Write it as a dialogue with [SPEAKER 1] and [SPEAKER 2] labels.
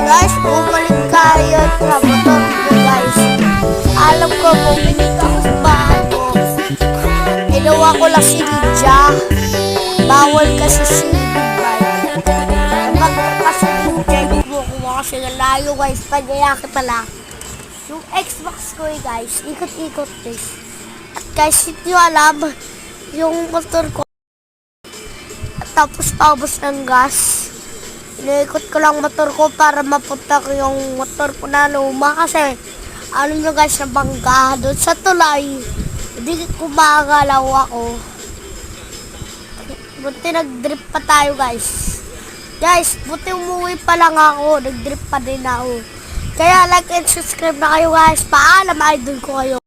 [SPEAKER 1] Guys, bumalik tayo sa motor ko guys. Alam ko, bumalik ako sa bahay ko. Ginawa ko lang si Ninja. Bawal kasi si bike. Kasi yung check mo ko kasi layo guys. Pagayaki pala. Yung Xbox ko guys, ikot-ikot guys. At guys, hindi nyo alam, yung motor ko. At tapos paubos ng gas. Iniikot ko lang motor ko para mapunta ko yung motor ko na luma kasi alam nyo guys, nabangga doon sa tulay. Hindi ko makagalaw ako. Buti nag-drip pa tayo guys. Guys, buti umuwi pa lang ako. Nag-drip pa din ako. Kaya like and subscribe na kayo guys. Paalam, idol ko kayo.